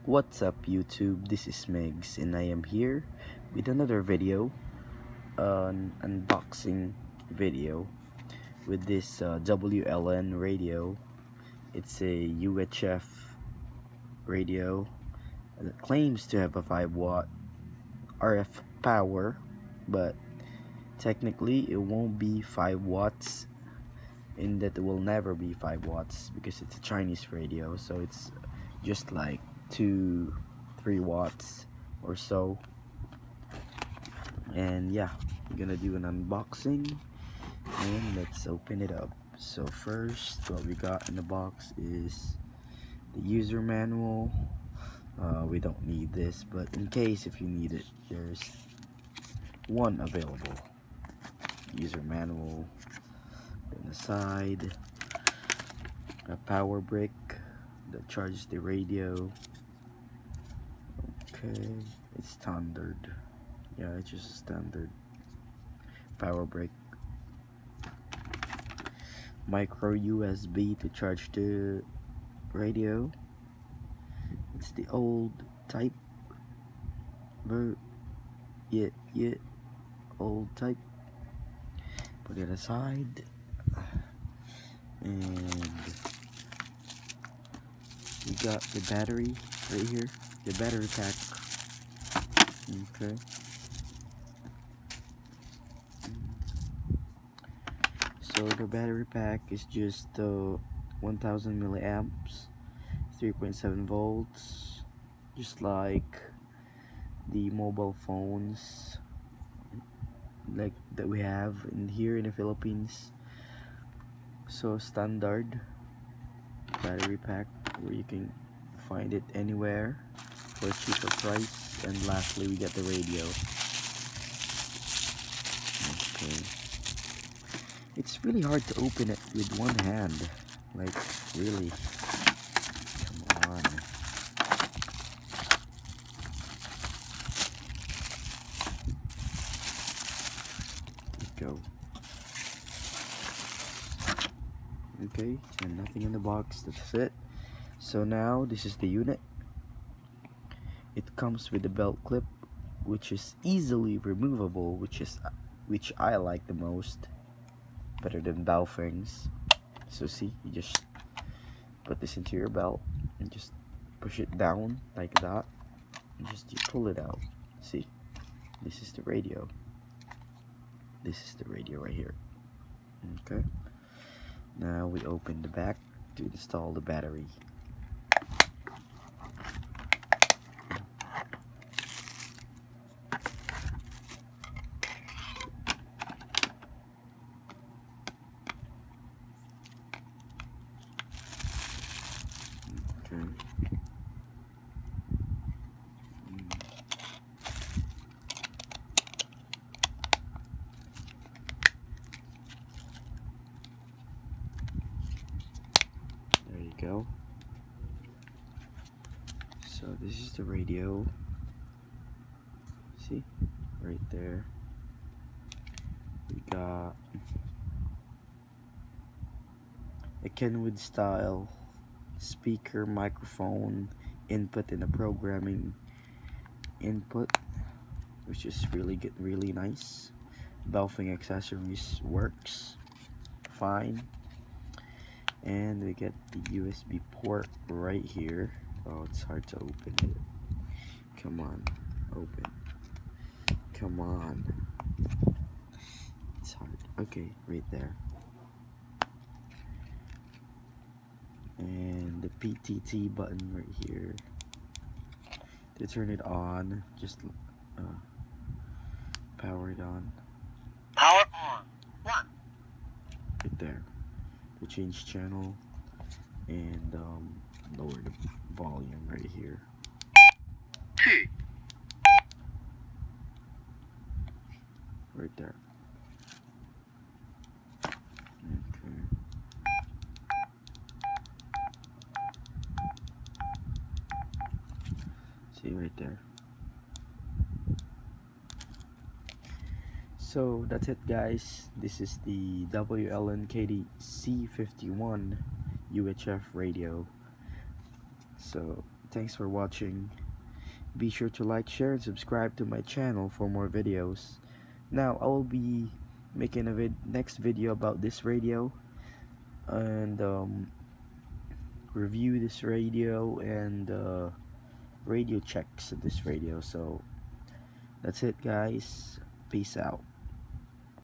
What's up YouTube, this is Megs and I am here with another video, an unboxing video with this WLN radio. It's a UHF radio that claims to have a 5-watt RF power, but technically it won't be 5 watts, in that it will never be 5 watts because it's a Chinese radio, so it's just like 2-3 watts or so. And yeah, we're gonna do an unboxing and let's open it up. So first, what we got in the box is the user manual. We don't need this, but in case if you need it, there's one available. User manual. On the side, a power brick that charges the radio. Okay, it's standard. Yeah, it's just a standard power brick. Micro USB to charge the radio. It's the old type. Old type. Put it aside. And we got the battery right here, the battery pack. Okay. So the battery pack is just 1000 milliamps, 3.7 volts, just like the mobile phones like that we have in here in the Philippines. So standard battery pack where you can find it anywhere for a cheaper price. And lastly, we got the radio. Okay, it's really hard to open it with one hand, like really, come on. Let's go. Okay, and nothing in the box, that's it. So now this is the unit. It comes with the belt clip, which is easily removable, which I like the most, better than Baofeng's. So see, you just put this into your belt and just push it down like that, and just you pull it out. See, this is the radio. This is the radio right here. Okay. Now we open the back to install the battery. Okay. There you go. So this is the radio. See, right there. We got a Kenwood style speaker microphone input and a programming input, which is really good, really nice. Baofeng accessories works fine. And we get the USB port right here. Oh, it's hard to open it. Come on, open. Come on. It's hard. Okay, right there. And the PTT button right here to turn it on. Just power it on. Power on. 1. Right there. To change channel and lower the volume right here. 2. Right there. Okay. See right there. So that's it, guys. This is the WLN C51 UHF radio. So Thanks for watching. Be sure to like, share, and subscribe to my channel for more videos. Now I will be making a next video about this radio, and review this radio, and radio checks of this radio. So that's it, guys. Peace out.